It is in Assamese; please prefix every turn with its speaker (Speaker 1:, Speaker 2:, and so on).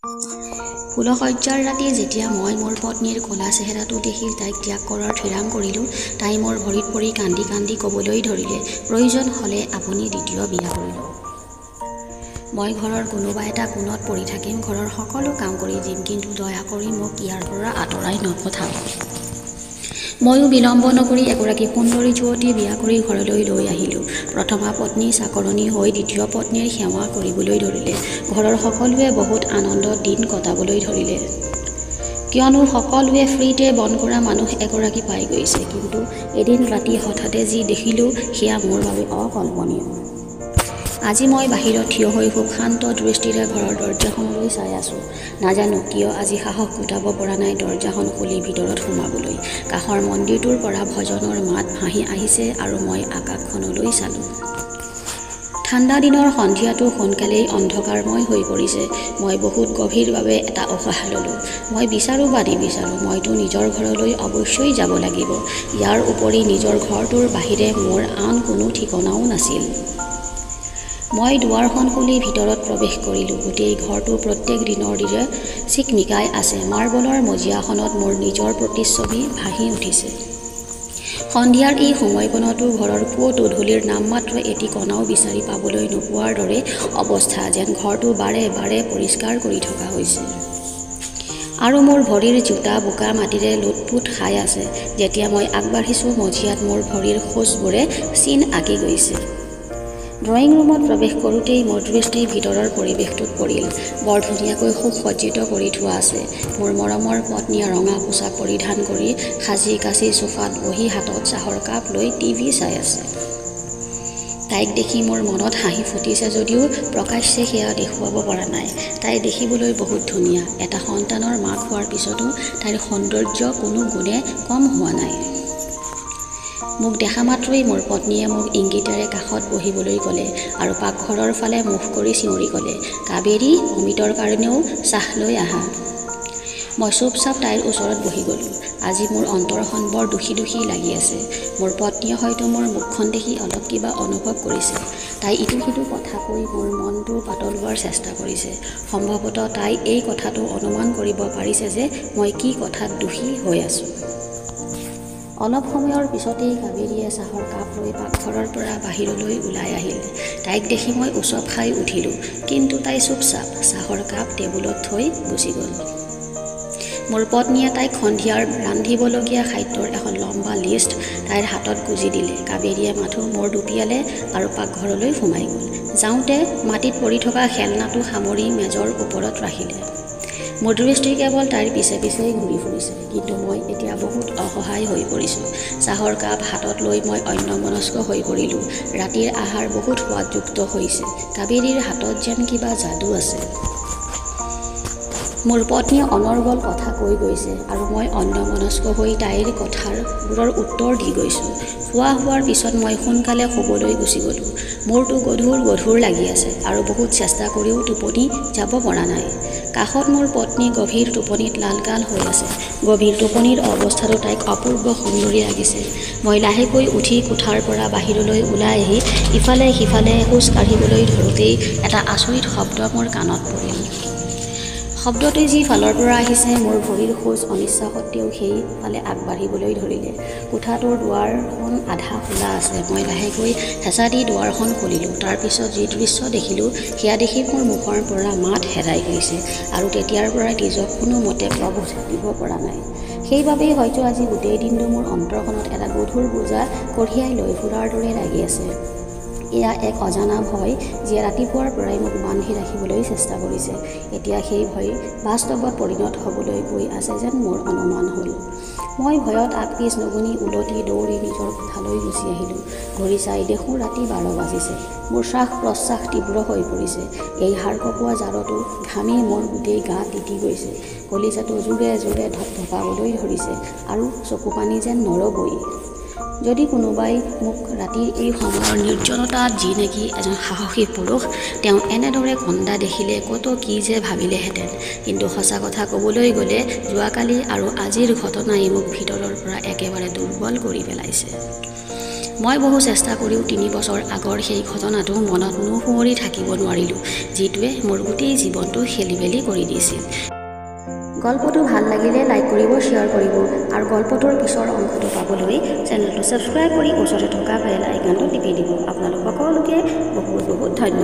Speaker 1: ফুলশয্যাৰ ৰাতি যেতিয়া মই মোৰ পত্নীৰ ক'লা চেহেৰাটো দেখি তাইক ত্যাগ কৰাৰ থিৰাং কৰিলোঁ, তাই মোৰ ভৰিত পৰি কান্দি কান্দি ক'বলৈ ধৰিলে, প্ৰয়োজন হ'লে আপুনি দ্বিতীয় বিয়া কৰি লওক। মই ঘৰৰ কোনোবা এটা কোণত পৰি থাকিম, ঘৰৰ সকলো কাম কৰি দিম, কিন্তু দয়া কৰি মোক ইয়াৰ পৰা আঁতৰাই নপঠাব। ময়ো বিলম্ব নকৰি এগৰাকী সুন্দৰী যুৱতী বিয়া কৰি ঘৰলৈ লৈ আহিলোঁ। প্ৰথমা পত্নী চাকৰণী হৈ দ্বিতীয় পত্নীৰ সেৱা কৰিবলৈ ধৰিলে। ঘৰৰ সকলোৱে বহুত আনন্দত দিন কটাবলৈ ধৰিলে, কিয়নো সকলোৱে ফ্ৰীতে বন কৰা মানুহ এগৰাকী পাই গৈছে। কিন্তু এদিন ৰাতি হঠাতে যি দেখিলোঁ সেয়া মোৰ বাবে অকল্পনীয়। আজি মই বাহিৰত থিয় হৈ খুব শান্ত দৃষ্টিৰে ঘৰৰ দৰ্জাখনলৈ চাই আছোঁ। নাজানো কিয় আজি সাহস গোটাব পৰা নাই দৰ্জাখন খুলি ভিতৰত সোমাবলৈ। কাষৰ মন্দিৰটোৰ পৰা ভজনৰ মাত ভাহি আহিছে আৰু মই আকাশখনলৈ চালোঁ। ঠাণ্ডা দিনৰ সন্ধিয়াটো সোনকালেই অন্ধকাৰময় হৈ পৰিছে। মই বহুত গভীৰভাৱে এটা উশাহ ল'লোঁ। মই বিচাৰোঁ বা নিবিচাৰোঁ, মইতো নিজৰ ঘৰলৈ অৱশ্যেই যাব লাগিব। ইয়াৰ উপৰি নিজৰ ঘৰটোৰ বাহিৰে মোৰ আন কোনো ঠিকনাও নাছিল। মই দুৱাৰখন খুলি ভিতৰত প্ৰৱেশ কৰিলোঁ। গোটেই ঘৰটো প্ৰত্যেক দিনৰ দৰে চিকমিকাই আছে। মাৰ্বলৰ মজিয়াখনত মোৰ নিজৰ প্ৰতিচ্ছবি ভাহি উঠিছে। সন্ধিয়াৰ এই সময়কণতো ঘৰৰ ক'ত ধূলিৰ নামমাত্ৰ এটি কণাও বিচাৰি পাবলৈ নোপোৱাৰ দৰে অৱস্থা, যেন ঘৰটো বাৰে বাৰে পৰিষ্কাৰ কৰি থকা হৈছে। আৰু মোৰ ভৰিৰ জোতা বোকা মাটিৰে লুটপুট খাই আছে। যেতিয়া মই আগবাঢ়িছোঁ, মজিয়াত মোৰ ভৰিৰ খোজবোৰে চিন আঁকি গৈছে। ড্ৰয়িং ৰুমত প্ৰৱেশ কৰোঁতেই মোৰ দৃষ্টি ভিতৰৰ পৰিৱেশটোত পৰিল। বৰ ধুনীয়াকৈ সুসজ্জিত কৰি থোৱা আছে। মোৰ মৰমৰ পত্নীয়ে ৰঙা পোছাক পৰিধান কৰি সাজি কাচি সোফাত বহি হাতত চাহৰ কাপ লৈ টিভি চাই আছে। তাইক দেখি মোৰ মনত হাঁহি ফুটিছে যদিও প্ৰকাশ্যে সেয়া দেখুৱাব পৰা নাই। তাই দেখিবলৈ বহুত ধুনীয়া। এটা সন্তানৰ মাক হোৱাৰ পিছতো তাইৰ সৌন্দৰ্য কোনো গুণে কম হোৱা নাই। মোক দেখা মাত্ৰই মোৰ পত্নীয়ে মোক ইংগিতেৰে কাষত বহিবলৈ ক'লে আৰু পাকঘৰৰ ফালে মুখ কৰি চিঞৰি ক'লে, কাবেৰী, অমিতৰ কাৰণেও চাহ লৈ আহা। মই চুপচাপ তাইৰ ওচৰত বহি গ'লোঁ। আজি মোৰ অন্তৰখন বৰ দুখী দুখী লাগি আছে। মোৰ পত্নীয়ে হয়তো মোৰ মুখখন দেখি অলপ কিবা অনুভৱ কৰিছে। তাই ইটো সিটো কথা কৈ মোৰ মনটো পাতলোৱাৰ চেষ্টা কৰিছে। সম্ভৱতঃ তাই এই কথাটো অনুমান কৰিব পাৰিছে যে মই কি কথাত দুখী হৈ আছোঁ। অলপ সময়ৰ পিছতেই কাবেৰীয়ে চাহৰ কাপ লৈ পাকঘৰৰ পৰা বাহিৰলৈ ওলাই আহিল। তাইক দেখি মই উচপ খাই উঠিলোঁ, কিন্তু তাই চুপচাপ চাহৰ কাপ টেবুলত থৈ গুচি গ'ল। মোৰ পত্নীয়ে তাইক সন্ধিয়াৰ ৰান্ধিবলগীয়া খাদ্যৰ এখন লম্বা লিষ্ট তাইৰ হাতত গুজি দিলে। কাবেৰীয়ে মাথো মূৰ দুপিয়ালে আৰু পাকঘৰলৈ সোমাই গ'ল। যাওঁতে মাটিত পৰি থকা খেলনাটো সামৰি মেজৰ ওপৰত ৰাখিলে। মোৰ দৃষ্টি কেৱল তাইৰ পিছে পিছেই ঘূৰি ফুৰিছে, কিন্তু মই এতিয়া বহুত অসহায় হৈ পৰিছোঁ। চাহৰ কাপ হাতত লৈ মই অন্যমনস্ক হৈ পৰিলোঁ। ৰাতিৰ আহাৰ বহুত সোৱাদযুক্ত হৈছে। কাবেৰীৰ হাতত যেন কিবা যাদু আছে। মোৰ পত্নীয়ে অনৰ্গল কথা কৈ গৈছে আৰু মই অন্যমনস্ক হৈ তাইৰ কথাবোৰৰ উত্তৰ দি গৈছোঁ। খোৱা হোৱাৰ পিছত মই সোনকালে শুবলৈ গুচি গ'লোঁ। মোৰতো গধুৰ গধুৰ লাগি আছে আৰু বহুত চেষ্টা কৰিও টোপনি যাব পৰা নাই। কাষত মোৰ পত্নী গভীৰ টোপনিত লালকাল হৈ আছে। গভীৰ টোপনিৰ অৱস্থাতো তাইক অপূৰ্ব সুন্দৰী লাগিছে। মই লাহেকৈ উঠি কোঠাৰ পৰা বাহিৰলৈ ওলাই আহি ইফালে সিফালে খোজ কাঢ়িবলৈ ধৰোঁতেই এটা আচৰিত শব্দ মোৰ কাণত পৰিল। শব্দটোৱে যি ফালৰ পৰা আহিছে, মোৰ ভৰিৰ খোজ অনিচ্ছা সত্ত্বেও সেই ফালে আগবাঢ়িবলৈ ধৰিলে। কোঠাটোৰ দুৱাৰখন আধা খোলা আছে। মই লাহেকৈ হেঁচা দি দুৱাৰখন খুলিলোঁ। তাৰ পিছত যি দৃশ্য দেখিলোঁ সেয়া দেখি মোৰ মুখৰ পৰা মাত হেৰাই গৈছে আৰু তেতিয়াৰ পৰাই নিজক কোনোমতে প্ৰবোধ দিব পৰা নাই। সেইবাবেই হয়তো আজি গোটেই দিনটো মোৰ অন্তৰখনত এটা গধুৰ বোজা কঢ়িয়াই লৈ ফুৰাৰ দৰে লাগি আছে। এয়া এক অজানা ভয়, যিয়ে ৰাতিপুৱাৰ পৰাই মোক বান্ধি ৰাখিবলৈ চেষ্টা কৰিছে। এতিয়া সেই ভয় বাস্তৱত পৰিণত হ'বলৈ গৈ আছে যেন মোৰ অনুমান হ'ল। মই ভয়ত আগপিছ নগুনি উলটি দৌৰি নিজৰ কোঠালৈ গুচি আহিলোঁ। ঘড়ী চাই দেখোঁ ৰাতি 12 বাজিছে। মোৰ শ্বাস প্ৰশ্বাস তীব্ৰ হৈ পৰিছে। এই হাড় কঁপোৱা জাৰতো ঘামি মোৰ গোটেই গা তিতি গৈছে। কলিজাটো জোৰে জোৰে ধপধপাবলৈ ধৰিছে আৰু চকুপানী যেন নৰবই। যদি কোনোবাই মোক ৰাতিৰ এই সময়ৰ নিৰ্জনতাত, যি নেকি এজন সাহসী পুৰুষ, তেওঁ এনেদৰে কন্দা দেখিলে কত কি যে ভাবিলেহেঁতেন। কিন্তু সঁচা কথা ক'বলৈ গ'লে যোৱাকালি আৰু আজিৰ ঘটনাই মোক ভিতৰৰ পৰা একেবাৰে দুৰ্বল কৰি পেলাইছে। মই বহু চেষ্টা কৰিও 3 বছৰ আগৰ সেই ঘটনাটো মনত নুশুৱৰি থাকিব নোৱাৰিলোঁ, যিটোৱে মোৰ গোটেই জীৱনটো খেলিমেলি কৰি দিছিল। গল্পটো ভাল লাগিলে লাইক কৰিব, শ্বেয়াৰ কৰিব আৰু গল্পটোৰ পিছৰ অংশটো পাবলৈ চেনেলটো ছাবস্ক্ৰাইব কৰি ওচৰতে থকা বেল আইকনটো টিপি দিব। আপোনালোক সকলোকে বহুত বহুত ধন্যবাদ।